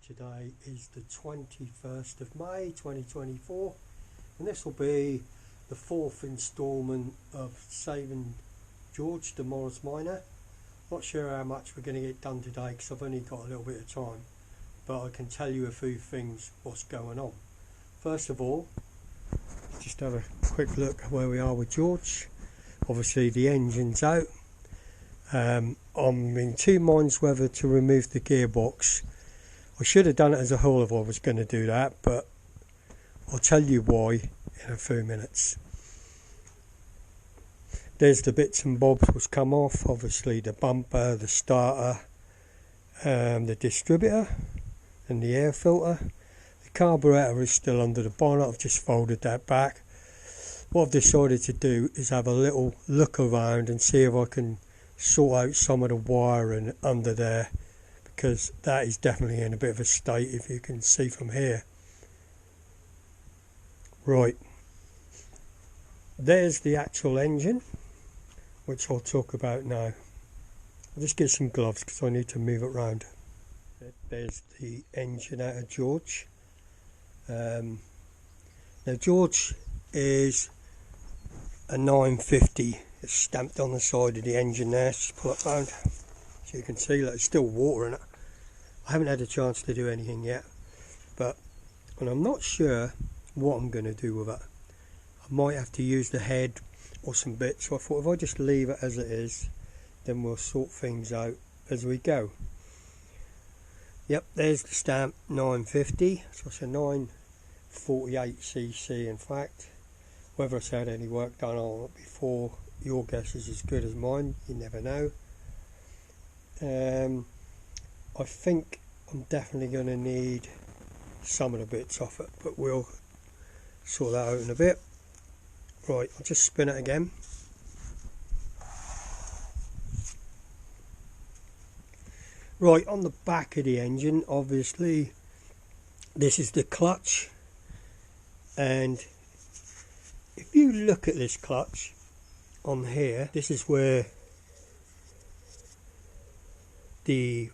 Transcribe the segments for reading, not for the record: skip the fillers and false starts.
Today is the 21st of May 2024, and this will be the fourth instalment of Saving George the Morris Minor. Not sure how much we're going to get done today because I've only got a little bit of time, but I can tell you a few things what's going on. First of all, just have a quick look at where we are with George. Obviously the engine's out. I'm in two minds whether to remove the gearbox. I should have done it as a whole if I was going to do that, but I'll tell you why in a few minutes. There's the bits and bobs which come off, obviously the bumper, the starter, the distributor and the air filter. The carburetor is still under the bonnet. I've just folded that back. What I've decided to do is have a little look around and see if I can sort out some of the wiring under there, because that is definitely in a bit of a state, if you can see from here. Right, there's the actual engine, which I'll talk about now. I'll just get some gloves because I need to move it around. There's the engine out of George. Now George is a 950. It's stamped on the side of the engine there. Just pull it round so you can see that there's still water in it. I haven't had a chance to do anything yet, and I'm not sure what I'm going to do with it. I might have to use the head or some bits, so I thought if I just leave it as it is, then we'll sort things out as we go. Yep, there's the stamp 950, so it's a 948cc in fact. Whether it's had any work done on it before, your guess is as good as mine, you never know. I think I'm definitely going to need some of the bits off it, but we'll sort that out in a bit. Right, I'll just spin it again. Right, on the back of the engine, obviously this is the clutch, and if you look at this clutch on here, this is where the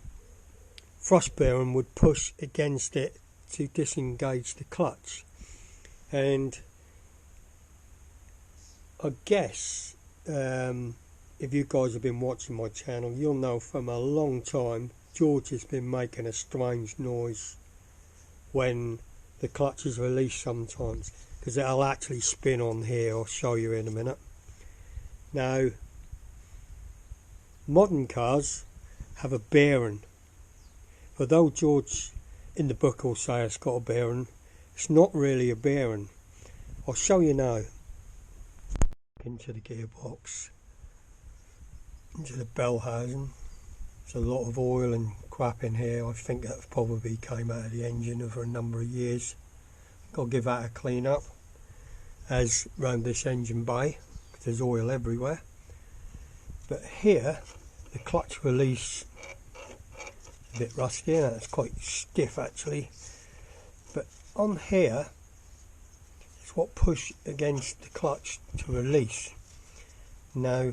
frost bearing would push against it to disengage the clutch. And I guess if you guys have been watching my channel, you'll know from a long time George has been making a strange noise when the clutch is released sometimes, because it'll actually spin on here. I'll show you in a minute. Now, modern cars have a bearing. Although George in the book will say it's got a bearing, it's not really a bearing. I'll show you now. Into the gearbox, into the bell housing. There's a lot of oil and crap in here. I think that probably came out of the engine over a number of years. I'll give that a clean up, as round this engine bay, because there's oil everywhere. But here, the clutch release, a bit rusty, and it's quite stiff actually. But on here, it's what push against the clutch to release. Now,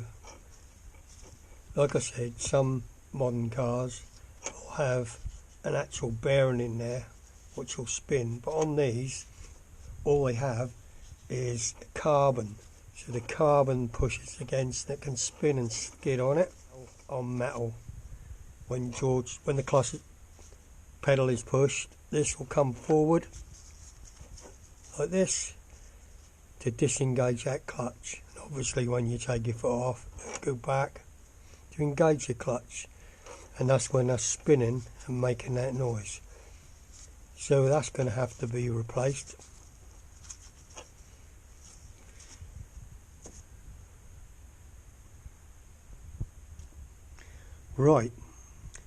like I said, some modern cars will have an actual bearing in there which will spin, but on these, all they have is carbon. So the carbon pushes against it, can spin and skid on it, on metal. When the clutch pedal is pushed, this will come forward like this to disengage that clutch. And obviously when you take your foot off, go back to engage the clutch, and that's when that's spinning and making that noise. So that's going to have to be replaced. Right,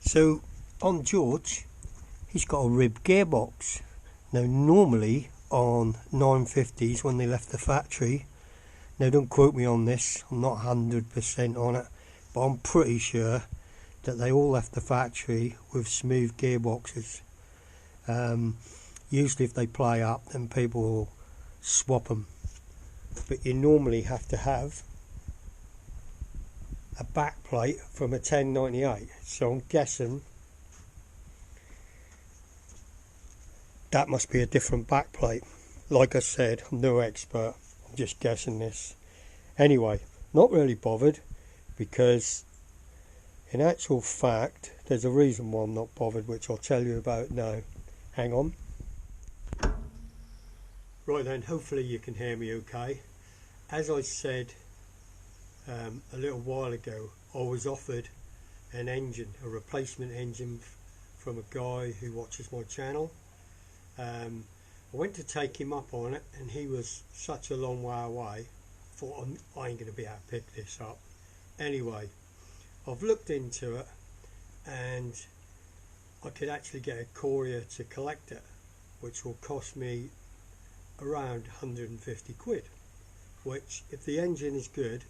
so on George, he's got a rib gearbox. Now normally on 950s when they left the factory, now don't quote me on this, I'm not 100% on it, but I'm pretty sure that they all left the factory with smooth gearboxes. Usually if they play up, then people will swap them, but you normally have to have a back plate from a 1098, so I'm guessing that must be a different backplate. Like I said, I'm no expert, I'm just guessing this. Anyway, not really bothered, because in actual fact there's a reason why I'm not bothered, which I'll tell you about now. Hang on. Right then, hopefully you can hear me okay. As I said a little while ago, I was offered an engine, a replacement engine from a guy who watches my channel. I went to take him up on it, and he was such a long way away. I thought, I ain't going to be able to pick this up. Anyway, I've looked into it, and I could actually get a courier to collect it, which will cost me around 150 quid, which, if the engine is good,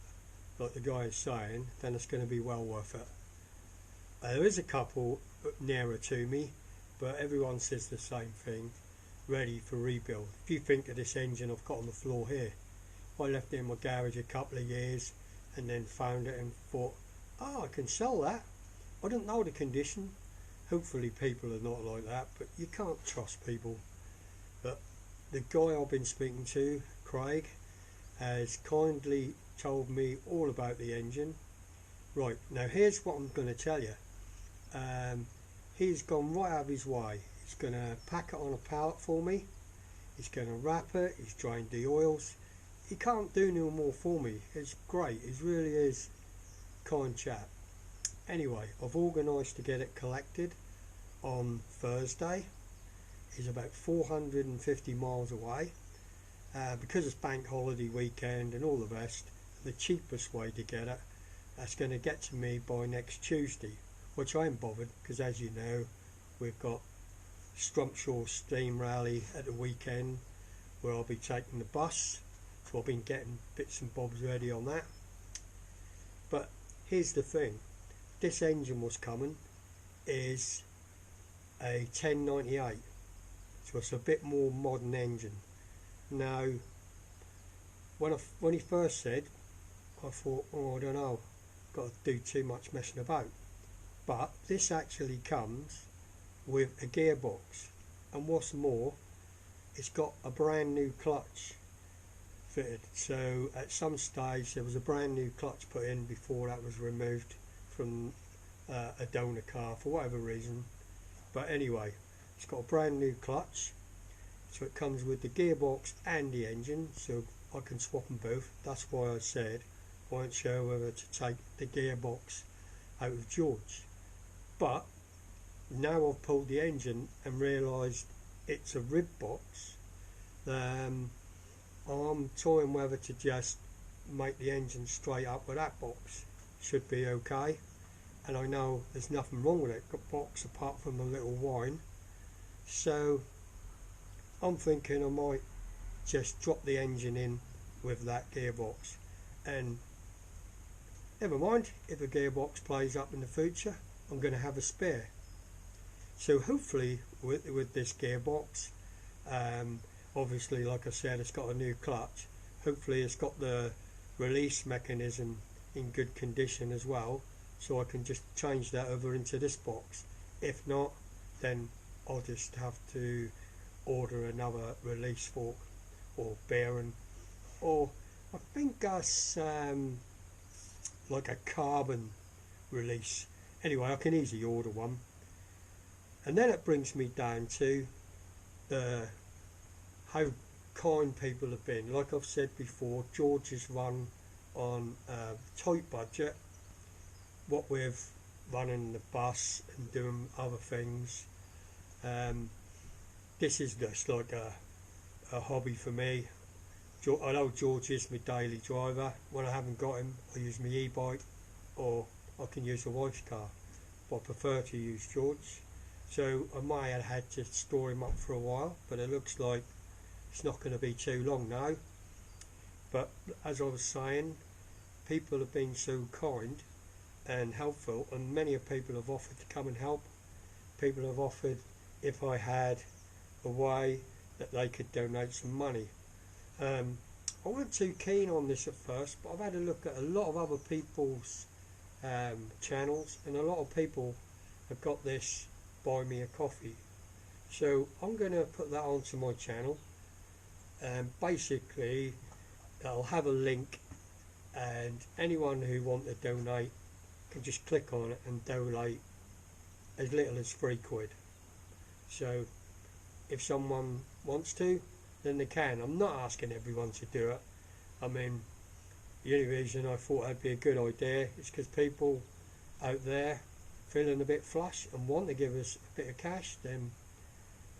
like the guy is saying, then it's going to be well worth it. There is a couple nearer to me, but everyone says the same thing, ready for rebuild. If you think of this engine I've got on the floor here, I left it in my garage a couple of years and then found it and thought, oh, I can sell that. I don't know the condition. Hopefully people are not like that, but you can't trust people. But the guy I've been speaking to, Craig, has kindly told me all about the engine. Right, now here's what I'm going to tell you. He's gone right out of his way. He's going to pack it on a pallet for me. He's going to wrap it. He's drained the oils. He can't do no more for me. It's great. He really is kind chap. Anyway, I've organised to get it collected on Thursday. He's about 450 miles away. Because it's bank holiday weekend and all the rest, the cheapest way to get it, that's going to get to me by next Tuesday, which I ain't bothered, because as you know, we've got Strumpshaw Steam Rally at the weekend where I'll be taking the bus, so I've been getting bits and bobs ready on that. But here's the thing, this engine was coming is a 1098, so it's a bit more modern engine. Now, when he first said, I thought, oh, I don't know, got to do too much messing about. But this actually comes with a gearbox, and what's more, it's got a brand new clutch fitted. So at some stage there was a brand new clutch put in before that was removed from a donor car for whatever reason. But anyway, it's got a brand new clutch, so it comes with the gearbox and the engine, so I can swap them both. That's why I said I wasn't sure whether to take the gearbox out of George. But now I've pulled the engine and realised it's a rib box. I'm toying whether to just make the engine straight up with that box. Should be okay. And I know there's nothing wrong with it, box apart from a little whine. So I'm thinking I might just drop the engine in with that gearbox, and never mind, if a gearbox plays up in the future, I'm going to have a spare. So hopefully with this gearbox, obviously like I said, it's got a new clutch. Hopefully it's got the release mechanism in good condition as well, so I can just change that over into this box. If not, then I'll just have to order another release fork or bearing, or I think that's like a carbon release. Anyway, I can easily order one. And then it brings me down to how kind people have been. Like I've said before, George is run on a tight budget. What with running the bus and doing other things, this is just like a hobby for me. I know George is my daily driver. When I haven't got him, I use my e-bike, or I can use the wife's car, but I prefer to use George. So I might have had to store him up for a while, but it looks like it's not going to be too long now. But as I was saying, people have been so kind and helpful, and many of people have offered to come and help. People have offered if I had a way that they could donate some money. I wasn't too keen on this at first, but I've had a look at a lot of other people's channels, and a lot of people have got this buy me a coffee So I'm going to put that onto my channel, and basically I'll have a link, and anyone who wants to donate can just click on it and donate as little as £3. So if someone wants to, then they can. I'm not asking everyone to do it. I mean, the only reason I thought that'd be a good idea is because people out there feeling a bit flush and want to give us a bit of cash, then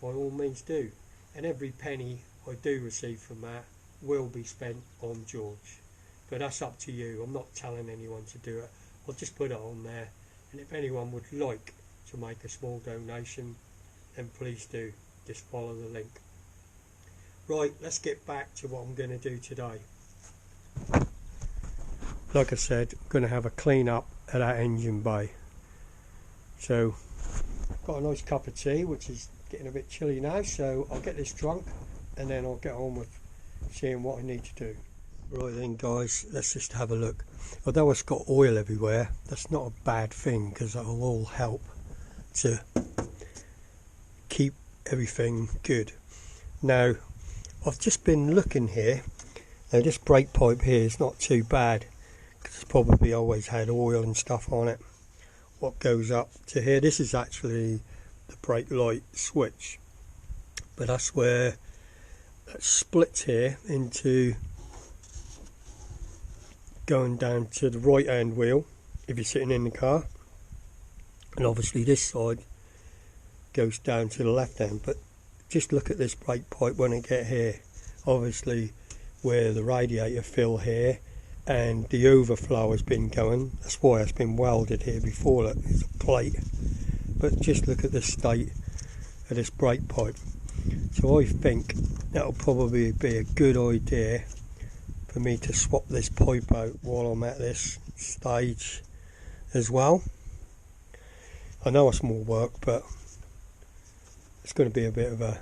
by all means do. And every penny I do receive from that will be spent on George. But that's up to you. I'm not telling anyone to do it. I'll just put it on there. And if anyone would like to make a small donation, then please do. Just follow the link. Right, let's get back to what I'm going to do today. Like I said, I'm going to have a clean up at that engine bay. So, got a nice cup of tea, which is getting a bit chilly now, so I'll get this drunk and then I'll get on with seeing what I need to do. Right then guys, let's just have a look. Although it's got oil everywhere, that's not a bad thing, because that will all help to keep everything good. Now, I've just been looking here. Now this brake pipe here is not too bad, because it's probably always had oil and stuff on it. What goes up to here, this is actually the brake light switch, but that's where that splits here into going down to the right hand wheel if you're sitting in the car, and obviously this side goes down to the left hand. But just look at this brake pipe when I get here, obviously where the radiator fill here and the overflow has been going. That's why it's been welded here before. Look, there's a plate. But just look at the state of this brake pipe. So I think that'll probably be a good idea for me to swap this pipe out while I'm at this stage as well. I know it's more work, but it's going to be a bit of a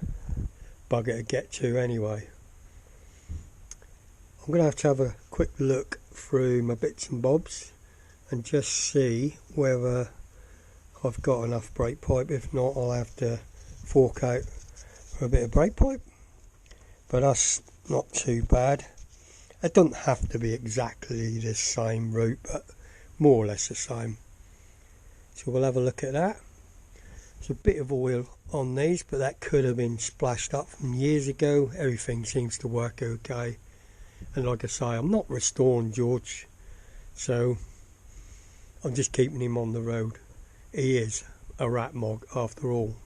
bugger to get to anyway. I'm going to have a quick look through my bits and bobs and just see whether I've got enough brake pipe. If not, I'll have to fork out for a bit of brake pipe, but that's not too bad. It doesn't have to be exactly the same route, but more or less the same. So we'll have a look at that. There's a bit of oil on these, but that could have been splashed up from years ago. Everything seems to work okay. And like I say, I'm not restoring George, so I'm just keeping him on the road. He is a rat mog after all.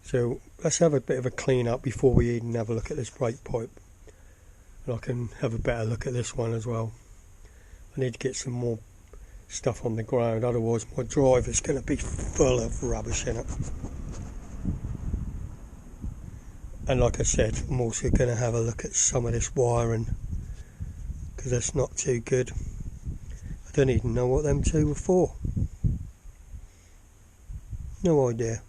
So let's have a bit of a clean up before we even have a look at this brake pipe. And I can have a better look at this one as well. I need to get some more stuff on the ground, otherwise my drive is going to be full of rubbish in it. And like I said, I'm also going to have a look at some of this wiring, because that's not too good. I don't even know what them two were for. No idea.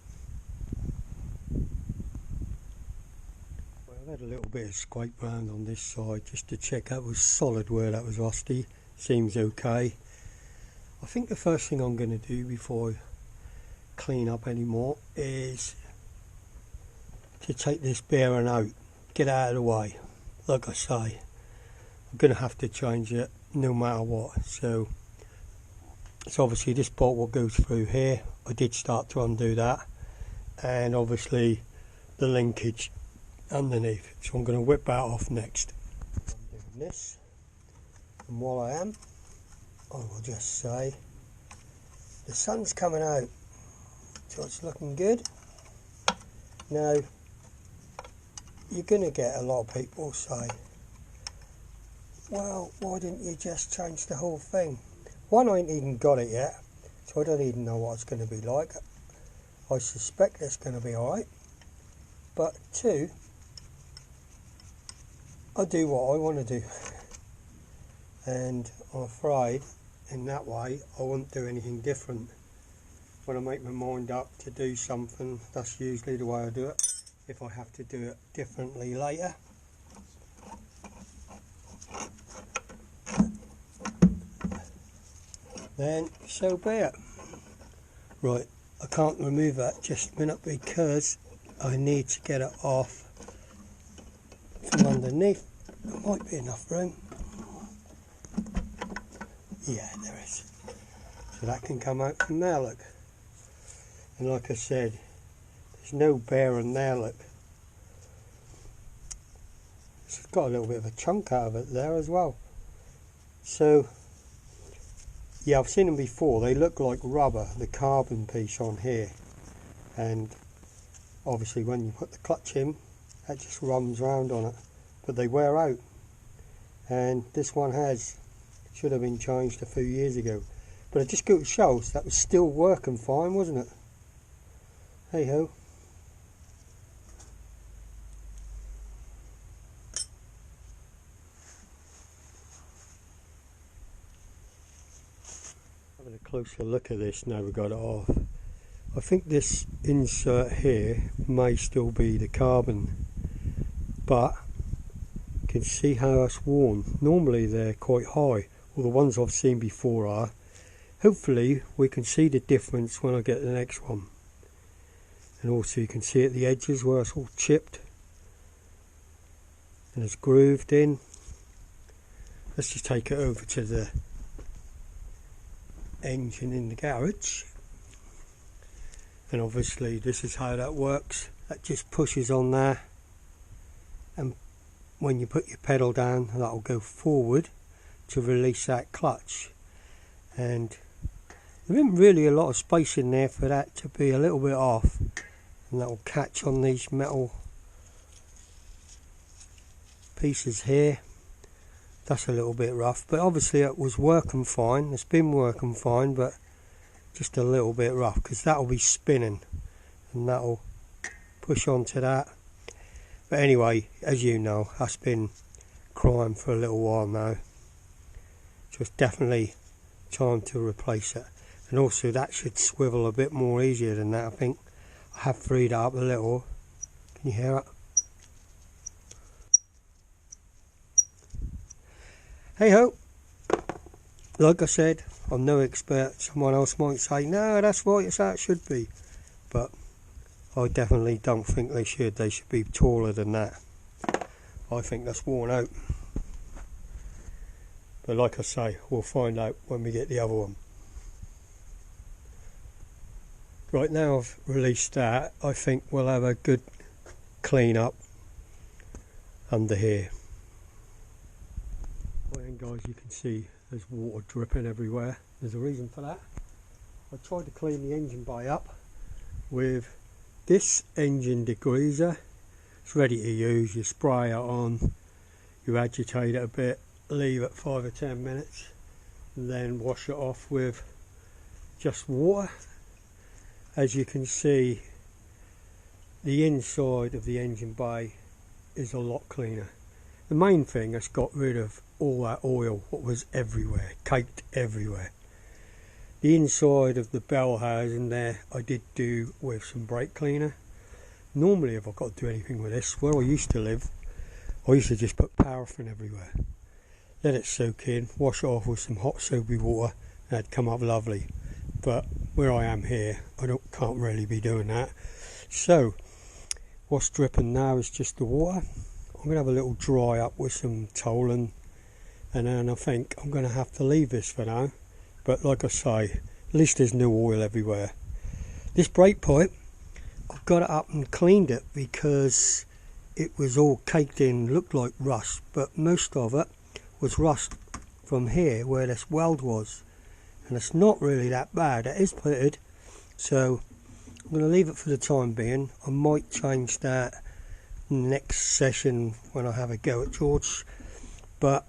Well, I've had a little bit of scrape round on this side just to check that was solid where that was rusty. Seems okay. I think the first thing I'm going to do before I clean up anymore is to take this bearing out, get out of the way. Like I say, I'm going to have to change it no matter what. So it's obviously this bolt what goes through here. I did start to undo that, and obviously the linkage underneath. So I'm going to whip that off next. I'm doing this, and while I am, I will just say the sun's coming out, so it's looking good. Now, you're going to get a lot of people say, well, why didn't you just change the whole thing? One, I ain't even got it yet, so I don't even know what it's going to be like. I suspect it's going to be alright. But two, I do what I want to do. And I'm afraid, in that way, I won't do anything different. When I make my mind up to do something, that's usually the way I do it. If I have to do it differently later, then so be it. Right, I can't remove that just a minute because I need to get it off from underneath. There might be enough room. Yeah, there is. So that can come out from there, look. And like I said, there's no bearing there, look. It's got a little bit of a chunk out of it there as well. So, yeah, I've seen them before. They look like rubber, the carbon piece on here. And obviously when you put the clutch in, that just runs round on it. But they wear out. And this one should have been changed a few years ago. But it just goes to show that was still working fine, wasn't it? Hey ho. Having a closer look at this now we got it off. I think this insert here may still be the carbon, but you can see how it's worn. Normally they're quite high, or the ones I've seen before are. Hopefully we can see the difference when I get the next one. And also you can see at the edges where it's all chipped and it's grooved in. Let's just take it over to the engine in the garage. And obviously this is how that works. That just pushes on there, and when you put your pedal down, that will go forward to release that clutch. And there isn't really a lot of space in there for that to be a little bit off, and that will catch on these metal pieces here. That's a little bit rough, but obviously it was working fine. It's been working fine, but just a little bit rough because that will be spinning and that will push onto that. But anyway, as you know, that's been crying for a little while now, so it's definitely time to replace it. And also that should swivel a bit more easier than that. I think I have freed it up a little. Can you hear it? Hey ho! Like I said, I'm no expert. Someone else might say, no, that's right, it's how it should be. But I definitely don't think they should. They should be taller than that. I think that's worn out. But like I say, we'll find out when we get the other one. Right, now I've released that, I think we'll have a good clean up under here. Right, and guys, you can see there's water dripping everywhere. There's a reason for that. I tried to clean the engine bay up with this engine degreaser. It's ready to use. You spray it on, you agitate it a bit, leave it 5 or 10 minutes, and then wash it off with just water. As you can see, the inside of the engine bay is a lot cleaner. The main thing has got rid of all that oil what was everywhere, caked everywhere. The inside of the bell housing there I did do with some brake cleaner. Normally if I've got to do anything with this, where I used to live, I used to just put paraffin everywhere. Let it soak in, wash it off with some hot soapy water, and that'd come up lovely. But where I am here, I can't really be doing that. So what's dripping now is just the water. I'm going to have a little dry up with some Tolan, and then I think I'm going to have to leave this for now. But like I say, at least there's no oil everywhere. This brake pipe, I've got it up and cleaned it because it was all caked in, looked like rust, but most of it was rust from here where this weld was. And it's not really that bad. It is pitted, so I'm going to leave it for the time being. I might change that next session when I have a go at George, but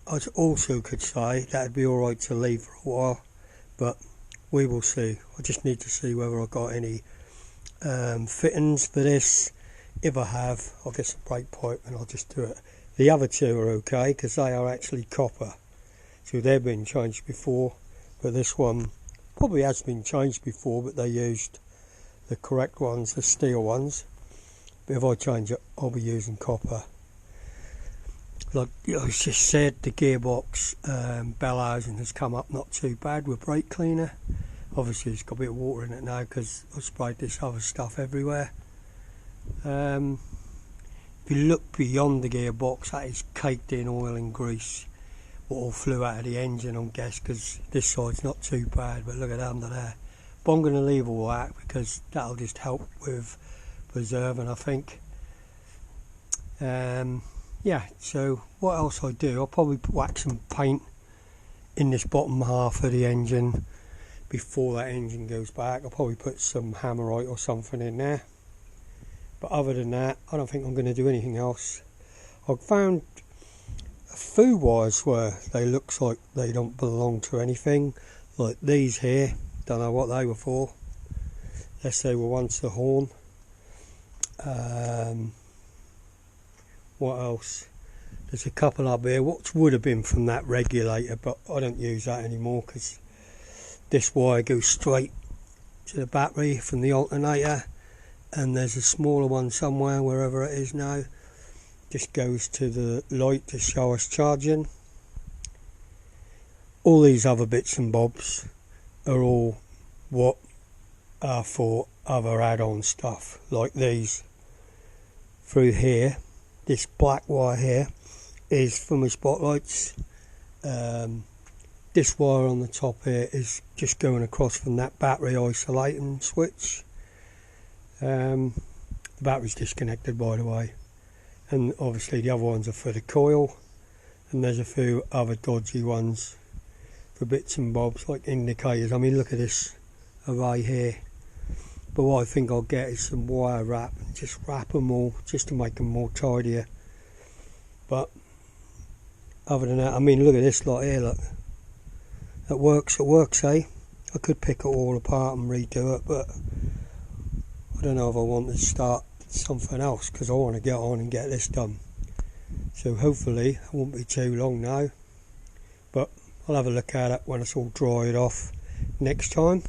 I also could say that'd be alright to leave for a while, but we will see. I just need to see whether I've got any fittings for this. If I have, I'll get some brake pipe and I'll just do it. The other two are okay because they are actually copper, so they've been changed before. But this one probably has been changed before, but they used the correct ones, the steel ones. But if I change it, I'll be using copper. Like I just said, the gearbox bell housing has come up not too bad with brake cleaner. Obviously it's got a bit of water in it now because I sprayed this other stuff everywhere. If you look beyond the gearbox, that is caked in oil and grease, what all flew out of the engine, I'm guessing, because this side's not too bad, but look at that under there. But I'm going to leave all that because that'll just help with preserving, I think. Yeah, so what else I do, I'll probably whack some paint in this bottom half of the engine before that engine goes back. I'll probably put some Hammerite or something in there. But other than that, I don't think I'm going to do anything else. I've found a few wires where they looks like they don't belong to anything. Like these here, don't know what they were for. Unless they were once the horn. What else? There's a couple up here, what would have been from that regulator, but I don't use that anymore because this wire goes straight to the battery from the alternator. And there's a smaller one somewhere, wherever it is now, just goes to the light to show us charging. All these other bits and bobs are all what are for other add-on stuff, like these. Through here, this black wire here is for my spotlights. This wire on the top here is just going across from that battery isolating switch. The battery's disconnected, by the way, and obviously the other ones are for the coil, and there's a few other dodgy ones for bits and bobs like indicators. I mean, look at this array here. But what I think I'll get is some wire wrap and just wrap them all just to make them more tidier. But other than that, I mean, look at this lot here, look. It works, eh? I could pick it all apart and redo it, but I don't know if I want to start something else because I want to get on and get this done. So hopefully it won't be too long now, but I'll have a look at it when it's all dried off next time.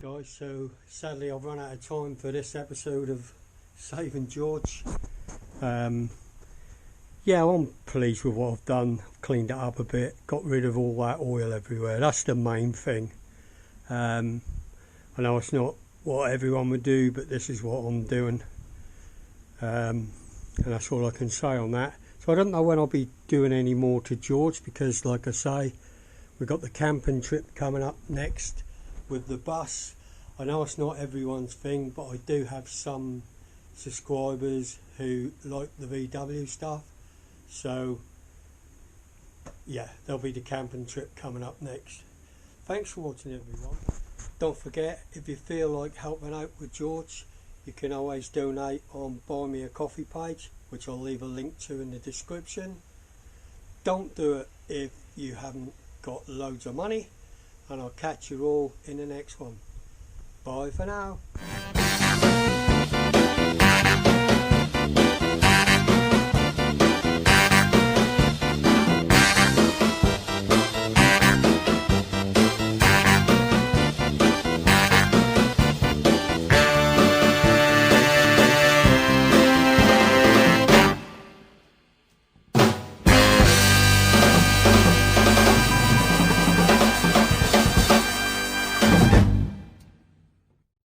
Guys, so sadly I've run out of time for this episode of Saving George. Yeah, I'm pleased with what I've done. I've cleaned it up a bit, got rid of all that oil everywhere. That's the main thing. I know it's not what everyone would do, but this is what I'm doing, and that's all I can say on that. So I don't know when I'll be doing any more to George, because like I say, we've got the camping trip coming up next with the bus. I know it's not everyone's thing, but I do have some subscribers who like the VW stuff, so yeah, there'll be the camping trip coming up next. Thanks for watching, everyone. Don't forget, if you feel like helping out with George, you can always donate on Buy Me a Coffee page, which I'll leave a link to in the description. Don't do it if you haven't got loads of money, and I'll catch you all in the next one. Bye for now.